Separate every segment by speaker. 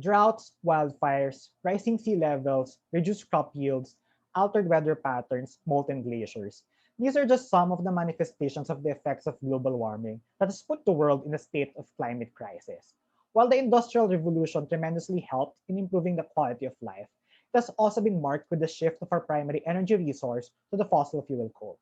Speaker 1: Droughts, wildfires, rising sea levels, reduced crop yields, altered weather patterns, molten glaciers. These are just some of the manifestations of the effects of global warming that has put the world in a state of climate crisis. While the Industrial Revolution tremendously helped in improving the quality of life, it has also been marked with the shift of our primary energy resource to the fossil fuel coal.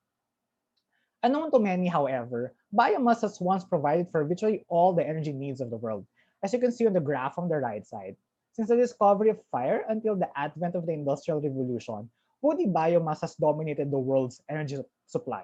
Speaker 1: Unknown to many, however, biomass has once provided for virtually all the energy needs of the world, as you can see on the graph on the right side. Since the discovery of fire until the advent of the Industrial Revolution, woody biomass has dominated the world's energy supply.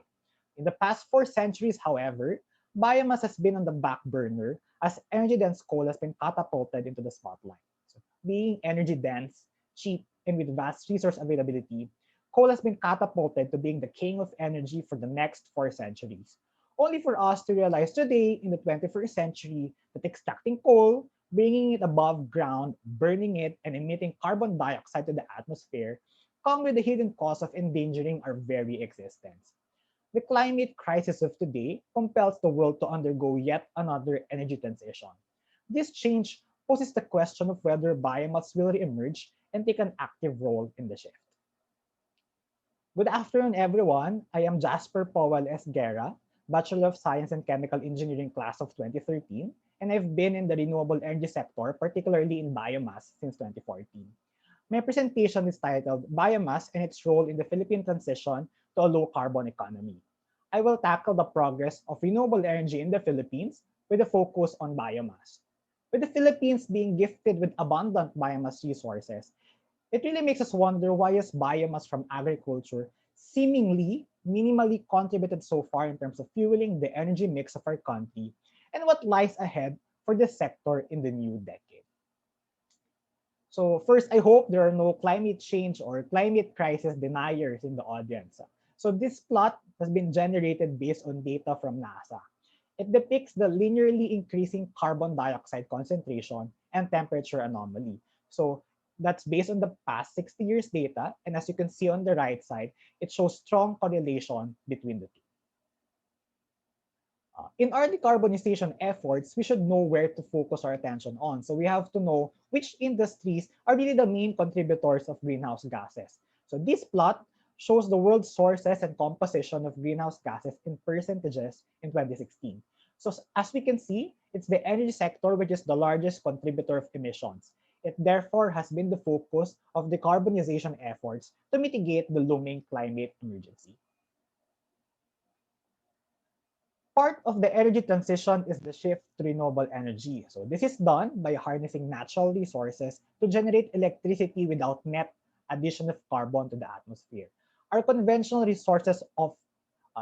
Speaker 1: In the past 4 centuries, however, biomass has been on the back burner as energy dense coal has been catapulted into the spotlight. So, being energy dense, cheap, and with vast resource availability, coal has been catapulted to being the king of energy for the next 4 centuries. Only for us to realize today, in the 21st century, that extracting coal, bringing it above ground, burning it, and emitting carbon dioxide to the atmosphere come with the hidden cost of endangering our very existence. The climate crisis of today compels the world to undergo yet another energy transition. This change poses the question of whether biomass will reemerge and take an active role in the shift. Good afternoon, everyone. I am Jasper Powell Esguerra, Bachelor of Science in Chemical Engineering class of 2013, and I've been in the renewable energy sector, particularly in biomass, since 2014. My presentation is titled Biomass and its Role in the Philippine Transition to a Low Carbon Economy. I will tackle the progress of renewable energy in the Philippines with a focus on biomass. With the Philippines being gifted with abundant biomass resources, it really makes us wonder why is biomass from agriculture seemingly minimally contributed so far in terms of fueling the energy mix of our country and what lies ahead for this sector in the new decade. So first, I hope there are no climate change or climate crisis deniers in the audience. So this plot has been generated based on data from NASA. It depicts the linearly increasing carbon dioxide concentration and temperature anomaly. So that's based on the past 60 years data. And as you can see on the right side, it shows strong correlation between the two. In our decarbonization efforts, we should know where to focus our attention on. So we have to know which industries are really the main contributors of greenhouse gases. So this plot shows the world's sources and composition of greenhouse gases in percentages in 2016. So as we can see, it's the energy sector which is the largest contributor of emissions. It therefore has been the focus of decarbonization efforts to mitigate the looming climate emergency. Part of the energy transition is the shift to renewable energy. So this is done by harnessing natural resources to generate electricity without net addition of carbon to the atmosphere. Our conventional resources of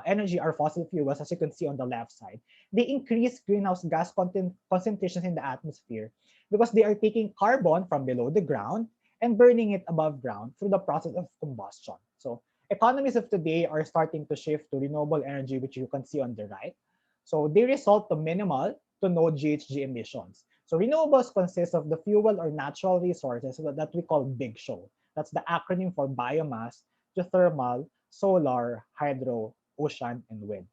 Speaker 1: energy are fossil fuels, as you can see on the left side. They increase greenhouse gas concentrations in the atmosphere because they are taking carbon from below the ground and burning it above ground through the process of combustion. So economies of today are starting to shift to renewable energy, which you can see on the right. So they result to minimal to no GHG emissions. So renewables consist of the fuel or natural resources that we call Big Show. That's the acronym for biomass, geothermal, solar, hydro, ocean, and wind.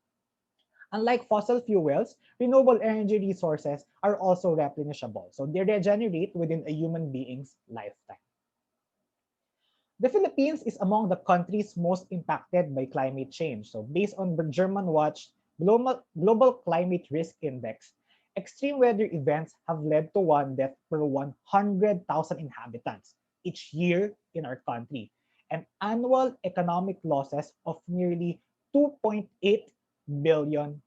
Speaker 1: Unlike fossil fuels, renewable energy resources are also replenishable. So they regenerate within a human being's lifetime. The Philippines is among the countries most impacted by climate change. So based on the German Watch Global Climate Risk Index, extreme weather events have led to one death per 100,000 inhabitants each year in our country, and annual economic losses of nearly $2.8 billion.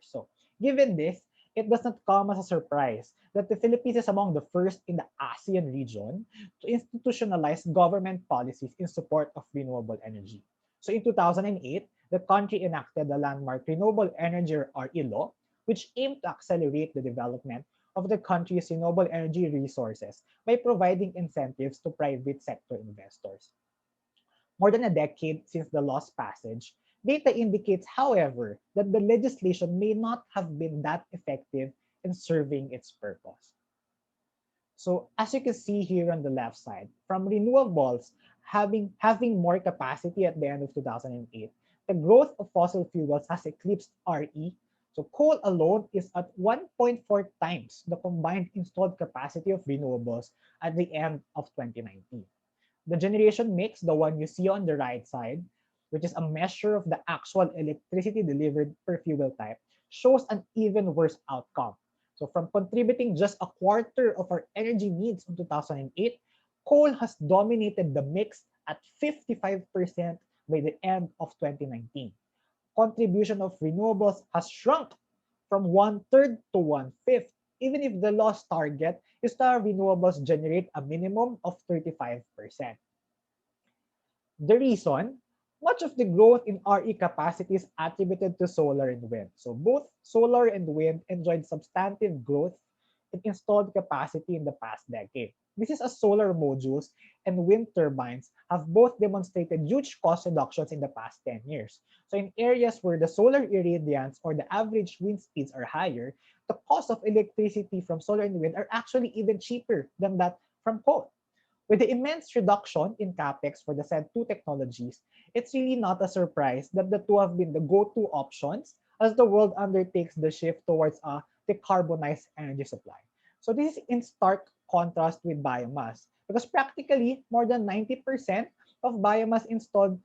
Speaker 1: So given this, it does not come as a surprise that the Philippines is among the first in the ASEAN region to institutionalize government policies in support of renewable energy. So in 2008, the country enacted the landmark Renewable Energy or RE law, which aimed to accelerate the development of the country's renewable energy resources by providing incentives to private sector investors. More than a decade since the law's passage, data indicates, however, that the legislation may not have been that effective in serving its purpose. So as you can see here on the left side, from renewables having more capacity at the end of 2008, the growth of fossil fuels has eclipsed RE So coal alone is at 1.4 times the combined installed capacity of renewables at the end of 2019. The generation mix, the one you see on the right side, which is a measure of the actual electricity delivered per fuel type, shows an even worse outcome. So from contributing just a quarter of our energy needs in 2008, coal has dominated the mix at 55% by the end of 2019. Contribution of renewables has shrunk from one-third to one-fifth, even if the lost target is that renewables generate a minimum of 35%. The reason, much of the growth in RE capacity is attributed to solar and wind. So both solar and wind enjoyed substantive growth in installed capacity in the past decade. This is as solar modules and wind turbines have both demonstrated huge cost reductions in the past 10 years. So in areas where the solar irradiance or the average wind speeds are higher, the cost of electricity from solar and wind are actually even cheaper than that from coal. With the immense reduction in capex for the said two technologies, it's really not a surprise that the two have been the go-to options as the world undertakes the shift towards a decarbonized energy supply. So this is in stark contrast with biomass because practically more than 90% of biomass installed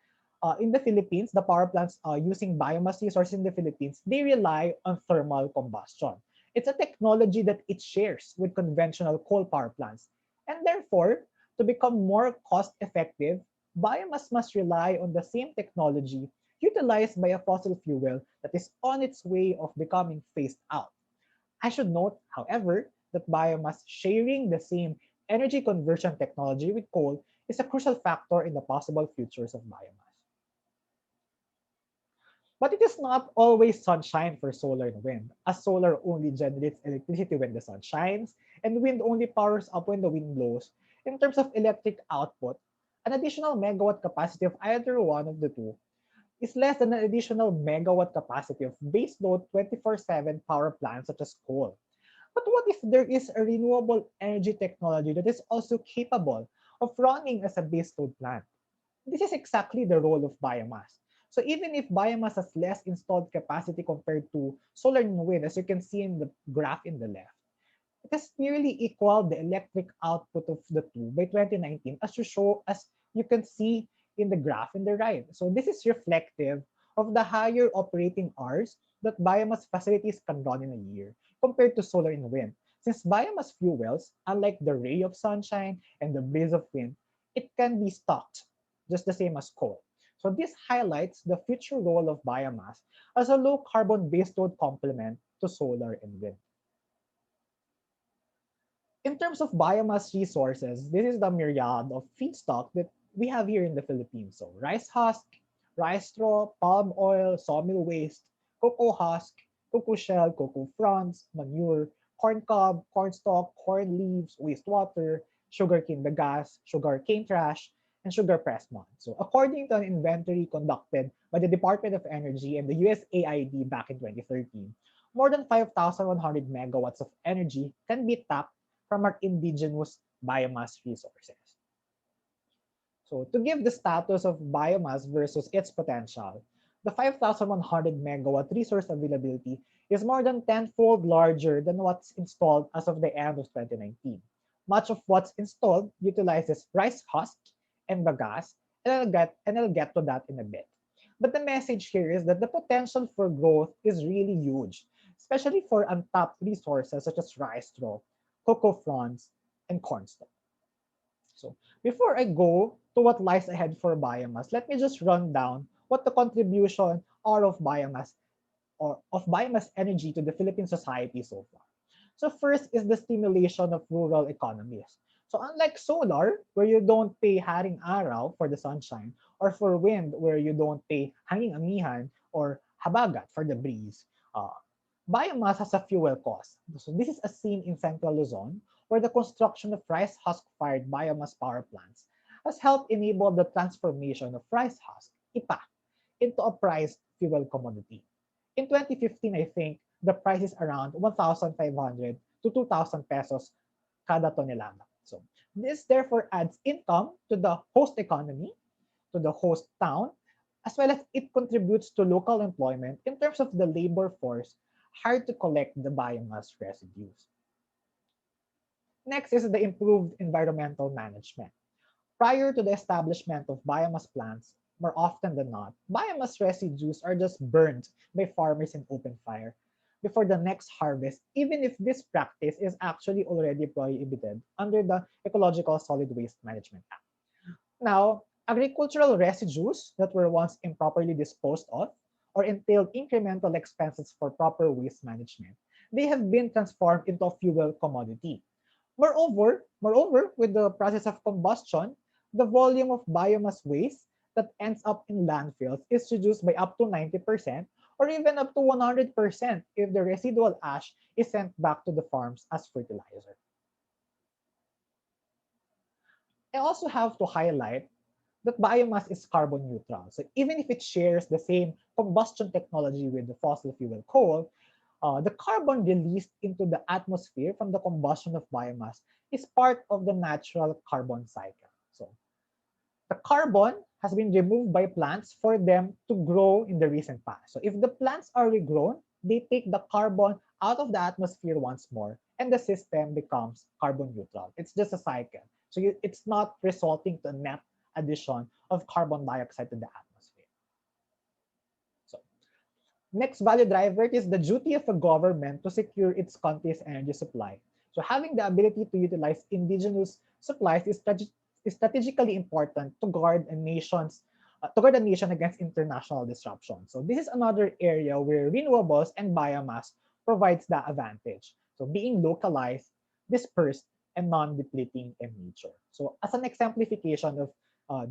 Speaker 1: in the Philippines, the power plants using biomass resources in the Philippines, they rely on thermal combustion. It's a technology that it shares with conventional coal power plants. And therefore, to become more cost effective, biomass must rely on the same technology utilized by a fossil fuel that is on its way of becoming phased out. I should note, however, that biomass sharing the same energy conversion technology with coal is a crucial factor in the possible futures of biomass. But it is not always sunshine for solar and wind, as solar only generates electricity when the sun shines, and wind only powers up when the wind blows. In terms of electric output, an additional megawatt capacity of either one of the two is less than an additional megawatt capacity of baseload 24/7 power plants such as coal. But what if there is a renewable energy technology that is also capable of running as a baseload plant? This is exactly the role of biomass. So even if biomass has less installed capacity compared to solar and wind, as you can see in the graph in the left, it has nearly equaled the electric output of the two by 2019, as you can see in the graph in the right. So this is reflective of the higher operating hours that biomass facilities can run in a year compared to solar and wind. Since biomass fuels, unlike the ray of sunshine and the breeze of wind, it can be stocked just the same as coal. So this highlights the future role of biomass as a low carbon baseload complement to solar and wind. In terms of biomass resources, this is the myriad of feedstock that we have here in the Philippines. So rice husk, rice straw, palm oil, sawmill waste, cocoa husk, cocoa shell, cocoa fronds, manure, corn cob, corn stalk, corn leaves, wastewater, sugarcane bagasse, sugarcane trash, and sugar press mud. So according to an inventory conducted by the Department of Energy and the USAID back in 2013, more than 5,100 megawatts of energy can be tapped from our indigenous biomass resources. So to give the status of biomass versus its potential, the 5,100 megawatt resource availability is more than tenfold larger than what's installed as of the end of 2019. Much of what's installed utilizes rice husk and bagasse, and I'll get to that in a bit. But the message here is that the potential for growth is really huge, especially for untapped resources such as rice straw, cocoa fronds, and cornstalk. So before I go to what lies ahead for biomass, let me just run down what the contribution are of biomass or of biomass energy to the Philippine society so far. So first is the stimulation of rural economies. So unlike solar, where you don't pay haring araw for the sunshine, or for wind, where you don't pay hanging amihan or habagat for the breeze, uh, biomass has a fuel cost. So this is a scene in Central Luzon, where the construction of rice husk-fired biomass power plants has helped enable the transformation of rice husk, IPA, into a priced fuel commodity. In 2015, I think the price is around 1,500 to 2,000 pesos cada tonelada. So this therefore adds income to the host economy, to the host town, as well as it contributes to local employment in terms of the labor force hard to collect the biomass residues. Next is the improved environmental management. Prior to the establishment of biomass plants, more often than not, biomass residues are just burned by farmers in open fire before the next harvest, even if this practice is actually already prohibited under the Ecological Solid Waste Management Act. Now, agricultural residues that were once improperly disposed of or entailed incremental expenses for proper waste management, they have been transformed into a fuel commodity. Moreover, with the process of combustion, the volume of biomass waste that ends up in landfills is reduced by up to 90% or even up to 100% if the residual ash is sent back to the farms as fertilizer. I also have to highlight that biomass is carbon neutral. So even if it shares the same combustion technology with the fossil fuel coal, the carbon released into the atmosphere from the combustion of biomass is part of the natural carbon cycle. So the carbon has been removed by plants for them to grow in the recent past. So if the plants are regrown, they take the carbon out of the atmosphere once more, and the system becomes carbon neutral. It's just a cycle. So it's not resulting to a net addition of carbon dioxide to the atmosphere. So next value driver is the duty of a government to secure its country's energy supply. So having the ability to utilize indigenous supplies is strategically important to guard a nation against international disruption. So this is another area where renewables and biomass provides the advantage. So being localized, dispersed, and non-depleting in nature. So as an exemplification of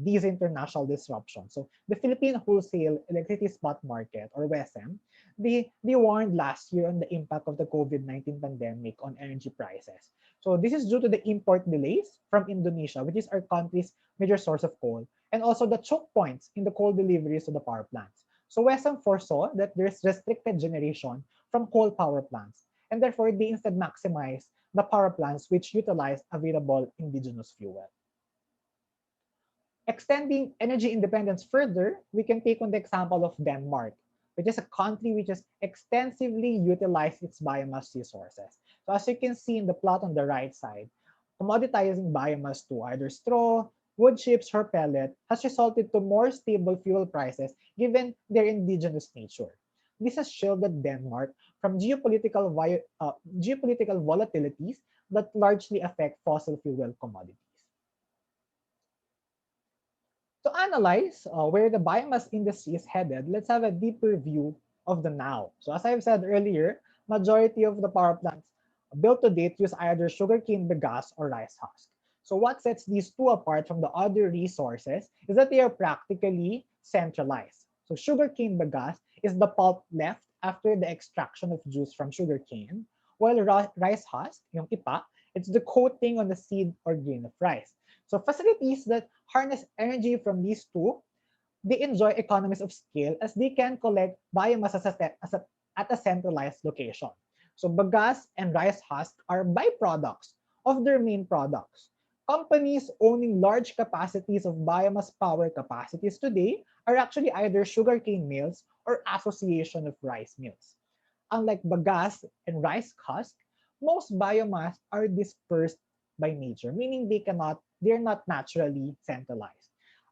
Speaker 1: these international disruptions. So the Philippine Wholesale Electricity Spot Market, or WESM, they warned last year on the impact of the COVID-19 pandemic on energy prices. So this is due to the import delays from Indonesia, which is our country's major source of coal, and also the choke points in the coal deliveries to the power plants. So WESM foresaw that there's restricted generation from coal power plants, and therefore they instead maximize the power plants which utilize available indigenous fuel. Extending energy independence further, we can take on the example of Denmark, which is a country which has extensively utilized its biomass resources. So as you can see in the plot on the right side, commoditizing biomass to either straw, wood chips, or pellet has resulted to more stable fuel prices given their indigenous nature. This has shielded Denmark from geopolitical volatilities that largely affect fossil fuel commodities. To analyze where the biomass industry is headed, let's have a deeper view of the now. So as I've said earlier, majority of the power plants built to date use either sugarcane bagasse or rice husk. So what sets these two apart from the other resources is that they are practically centralized. So sugarcane bagasse is the pulp left after the extraction of juice from sugarcane, while rice husk, yung ipa, it's the coating on the seed or grain of rice. So facilities that harness energy from these two, they enjoy economies of scale as they can collect biomass at a centralized location. So bagasse and rice husk are byproducts of their main products. Companies owning large capacities of biomass power capacities today are actually either sugarcane mills or association of rice mills. Unlike bagasse and rice husk, most biomass are dispersed by nature, meaning they're not naturally centralized.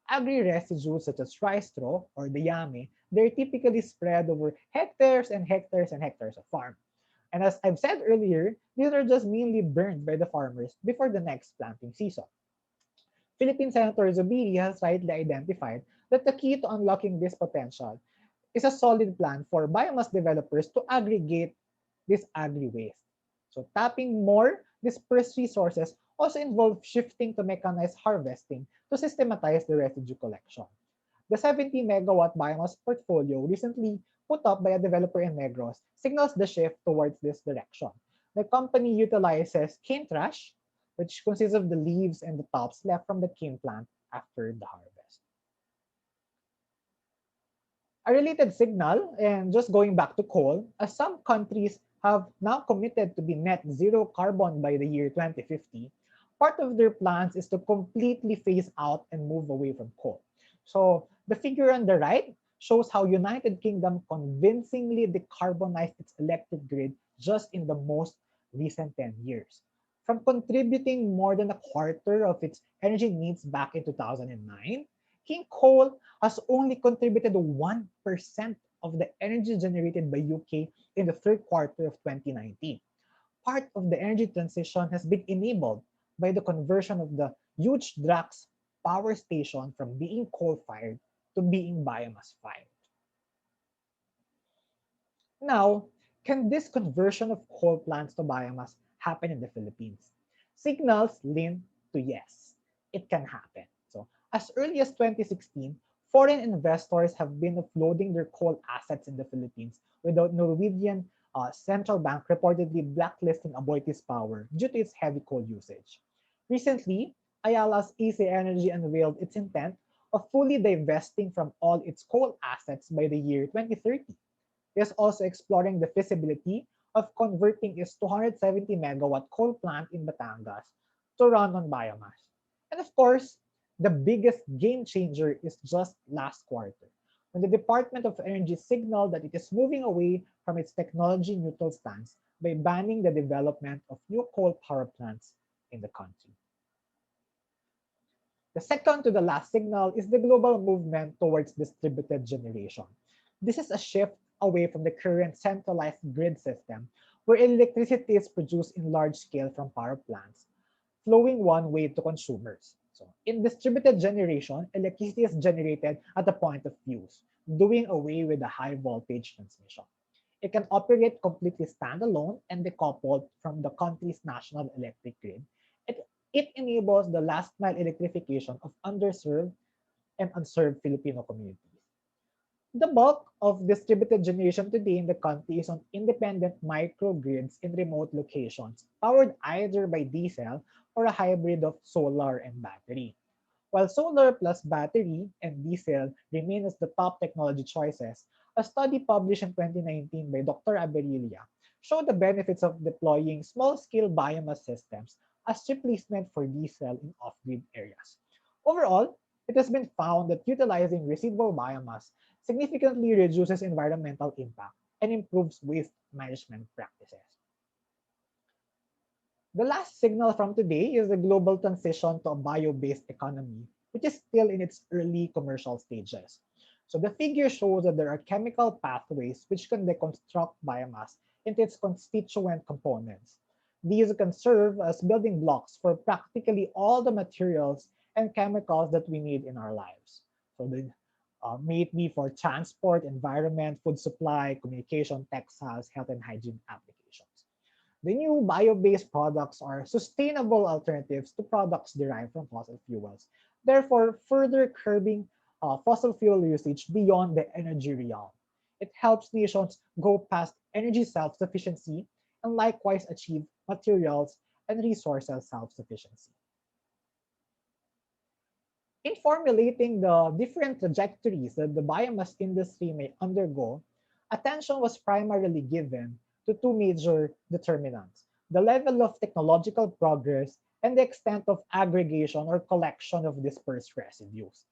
Speaker 1: Agri-residues such as rice straw or the yame, they're typically spread over hectares and hectares and hectares of farm. And as I've said earlier, these are just mainly burned by the farmers before the next planting season. Philippine Senator Zubiri has rightly identified that the key to unlocking this potential is a solid plan for biomass developers to aggregate this agri-waste. So tapping more dispersed resources also involves shifting to mechanized harvesting to systematize the residue collection. The 70 megawatt biomass portfolio recently put up by a developer in Negros signals the shift towards this direction. The company utilizes cane trash, which consists of the leaves and the tops left from the cane plant after the harvest. A related signal, and just going back to coal, as some countries have now committed to be net zero carbon by the year 2050, part of their plans is to completely phase out and move away from coal. So the figure on the right shows how United Kingdom convincingly decarbonized its electric grid just in the most recent 10 years. From contributing more than a quarter of its energy needs back in 2009, King Coal has only contributed 1% of the energy generated by UK in the third quarter of 2019. Part of the energy transition has been enabled by the conversion of the huge Drax power station from being coal-fired to being biomass-fired. Now, can this conversion of coal plants to biomass happen in the Philippines? Signals lean to yes, it can happen. So, as early as 2016, foreign investors have been offloading their coal assets in the Philippines without Norwegian central bank reportedly blacklisting Aboitiz Power due to its heavy coal usage. Recently, Ayala's AC Energy unveiled its intent of fully divesting from all its coal assets by the year 2030. Is also exploring the feasibility of converting its 270 megawatt coal plant in Batangas to run on biomass. And of course, the biggest game changer is just last quarter, when the Department of Energy signaled that it is moving away from its technology neutral stance by banning the development of new coal power plants in the country. The second to the last signal is the global movement towards distributed generation. This is a shift away from the current centralized grid system where electricity is produced in large scale from power plants, flowing one way to consumers. So, in distributed generation, electricity is generated at the point of use, doing away with the high voltage transmission. It can operate completely standalone and decoupled from the country's national electric grid. It enables the last mile electrification of underserved and unserved Filipino communities. The bulk of distributed generation today in the country is on independent microgrids in remote locations, powered either by diesel or a hybrid of solar and battery. While solar plus battery and diesel remain as the top technology choices, a study published in 2019 by Dr. Aberilia showed the benefits of deploying small-scale biomass systems as replacement for diesel in off-grid areas. Overall, it has been found that utilizing residual biomass significantly reduces environmental impact and improves waste management practices. The last signal from today is the global transition to a bio-based economy, which is still in its early commercial stages. So the figure shows that there are chemical pathways which can deconstruct biomass into its constituent components. These can serve as building blocks for practically all the materials and chemicals that we need in our lives. So may it be for transport, environment, food supply, communication, textiles, health and hygiene applications. The new bio-based products are sustainable alternatives to products derived from fossil fuels, therefore further curbing fossil fuel usage beyond the energy realm. It helps nations go past energy self-sufficiency and likewise achieve materials and resources self-sufficiency. In formulating the different trajectories that the biomass industry may undergo, attention was primarily given to two major determinants: the level of technological progress and the extent of aggregation or collection of dispersed residues.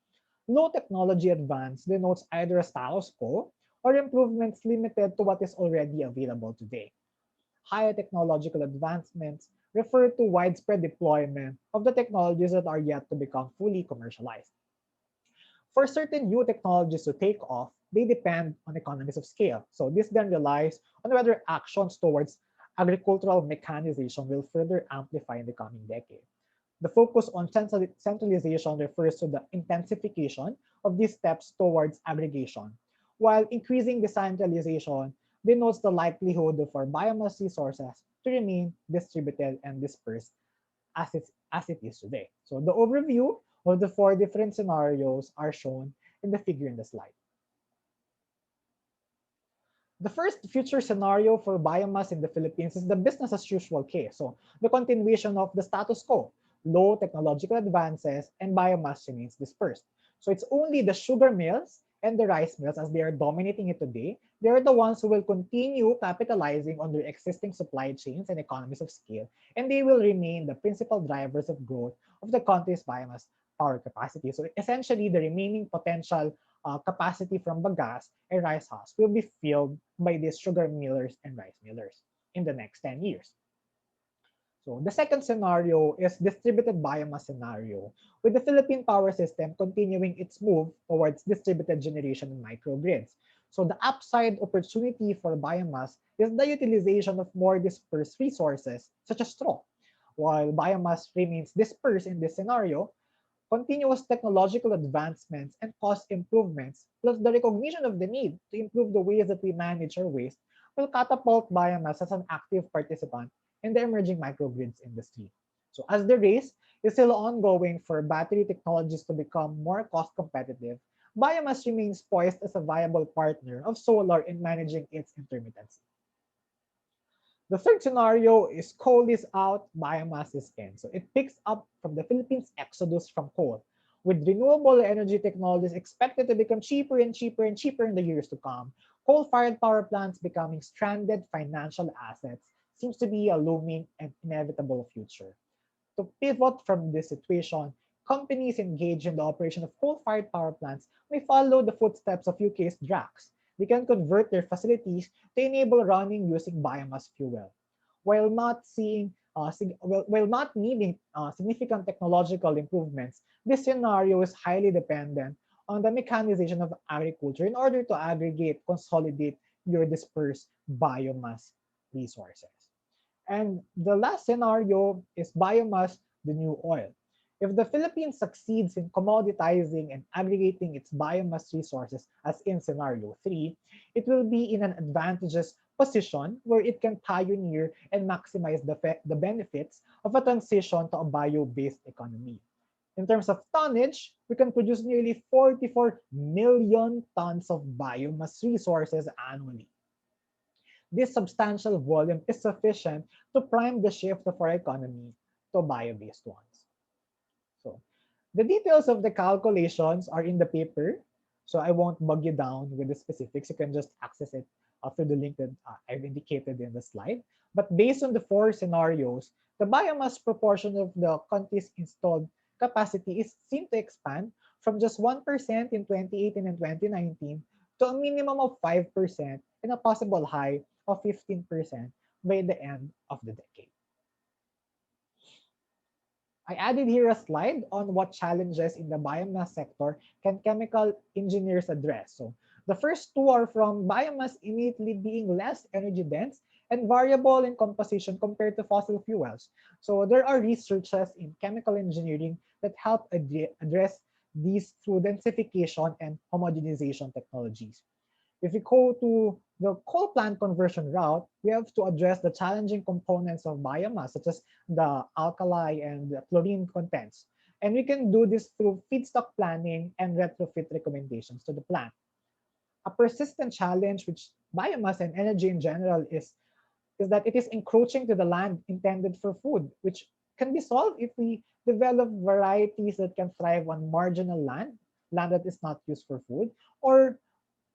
Speaker 1: Low technology advance denotes either a status quo or improvements limited to what is already available today. Higher technological advancements refer to widespread deployment of the technologies that are yet to become fully commercialized. For certain new technologies to take off, they depend on economies of scale. So this then relies on whether actions towards agricultural mechanization will further amplify in the coming decade. The focus on centralization refers to the intensification of these steps towards aggregation, while increasing decentralization denotes the likelihood for biomass resources to remain distributed and dispersed as it is today. So the overview of the four different scenarios are shown in the figure in the slide. The first future scenario for biomass in the Philippines is the business as usual case. So the continuation of the status quo, low technological advances, and biomass remains dispersed. So it's only the sugar mills and the rice mills, as they are dominating it today, they are the ones who will continue capitalizing on their existing supply chains and economies of scale, and they will remain the principal drivers of growth of the country's biomass power capacity. So essentially, the remaining potential capacity from bagasse and rice hulls will be filled by these sugar millers and rice millers in the next 10 years. So the second scenario is distributed biomass scenario, with the Philippine power system continuing its move towards distributed generation and microgrids. So the upside opportunity for biomass is the utilization of more dispersed resources, such as straw. While biomass remains dispersed in this scenario, continuous technological advancements and cost improvements, plus the recognition of the need to improve the ways that we manage our waste, will catapult biomass as an active participant in the emerging microgrids industry. So, as the race is still ongoing for battery technologies to become more cost competitive, biomass remains poised as a viable partner of solar in managing its intermittency. The third scenario is coal is out, biomass is in. So it picks up from the Philippines' exodus from coal, with renewable energy technologies expected to become cheaper and cheaper and cheaper in the years to come. Coal-fired power plants becoming stranded financial assets seems to be a looming and inevitable future. To pivot from this situation, companies engaged in the operation of coal-fired power plants may follow the footsteps of UK's Drax. They can convert their facilities to enable running using biomass fuel, while not while not needing significant technological improvements. This scenario is highly dependent on the mechanization of agriculture in order to aggregate, consolidate your dispersed biomass resources. And the last scenario is biomass, the new oil. If the Philippines succeeds in commoditizing and aggregating its biomass resources, as in scenario 3, it will be in an advantageous position where it can pioneer and maximize the benefits of a transition to a bio-based economy. In terms of tonnage, we can produce nearly 44 million tons of biomass resources annually. This substantial volume is sufficient to prime the shift of our economy to bio-based ones. So the details of the calculations are in the paper, so I won't bog you down with the specifics. You can just access it through the link that I've indicated in the slide. But based on the four scenarios, the biomass proportion of the country's installed capacity is seen to expand from just 1% in 2018 and 2019 to a minimum of 5% and a possible high of 15% by the end of the decade. I added here a slide on what challenges in the biomass sector can chemical engineers address. So the first two are from biomass innately being less energy dense and variable in composition compared to fossil fuels. So there are researches in chemical engineering that help address these through densification and homogenization technologies. If we go to the coal plant conversion route, we have to address the challenging components of biomass, such as the alkali and the chlorine contents. And we can do this through feedstock planning and retrofit recommendations to the plant. A persistent challenge which biomass and energy in general is that it is encroaching to the land intended for food, which can be solved if we develop varieties that can thrive on marginal land that is not used for food, or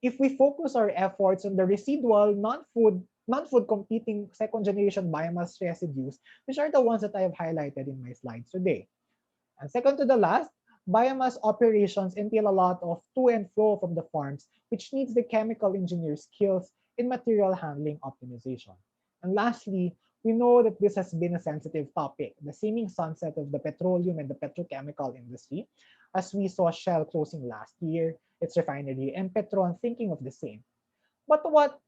Speaker 1: if we focus our efforts on the residual non-food competing second generation biomass residues, which are the ones that I have highlighted in my slides today. And second to the last, biomass operations entail a lot of to and fro from the farms, which needs the chemical engineer skills in material handling optimization. And lastly, we know that this has been a sensitive topic, the seeming sunset of the petroleum and the petrochemical industry, as we saw Shell closing last year, its refinery, and Petron thinking of the same. But what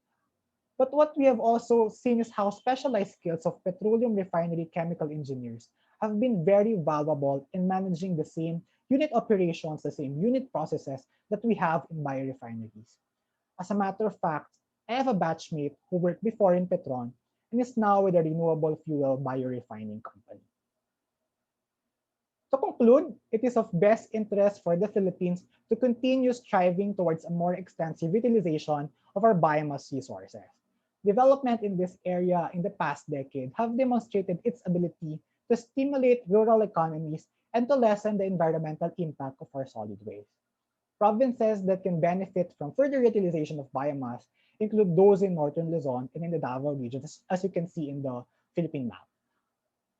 Speaker 1: but what we have also seen is how specialized skills of petroleum refinery chemical engineers have been very valuable in managing the same unit operations, the same unit processes that we have in biorefineries. As a matter of fact, I have a batchmate who worked before in Petron and is now with a renewable fuel biorefining company. To conclude, it is of best interest for the Philippines to continue striving towards a more extensive utilization of our biomass resources. Development in this area in the past decade have demonstrated its ability to stimulate rural economies and to lessen the environmental impact of our solid waste. Provinces that can benefit from further utilization of biomass include those in northern Luzon and in the Davao region, as you can see in the Philippine map.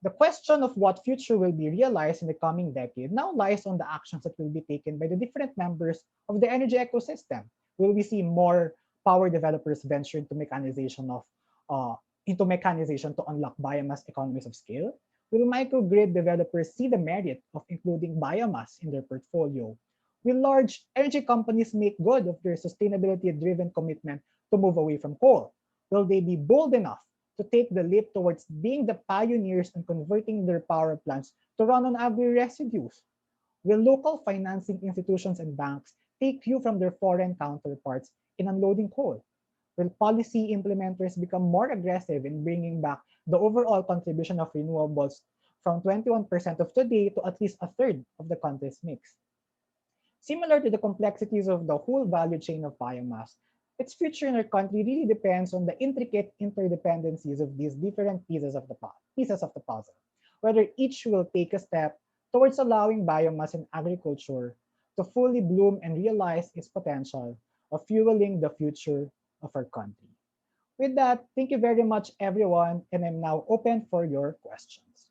Speaker 1: The question of what future will be realized in the coming decade now lies on the actions that will be taken by the different members of the energy ecosystem. Will we see more power developers venture uh, into mechanization to unlock biomass economies of scale? Will microgrid developers see the merit of including biomass in their portfolio? Will large energy companies make good of their sustainability-driven commitment to move away from coal? Will they be bold enough to take the leap towards being the pioneers in converting their power plants to run on agri-residues? Will local financing institutions and banks take cue from their foreign counterparts in unloading coal? Will policy implementers become more aggressive in bringing back the overall contribution of renewables from 21% of today to at least a third of the country's mix? Similar to the complexities of the whole value chain of biomass, its future in our country really depends on the intricate interdependencies of these different pieces of the puzzle, whether each will take a step towards allowing biomass in agriculture to fully bloom and realize its potential of fueling the future of our country. With that, thank you very much, everyone, and I'm now open for your questions.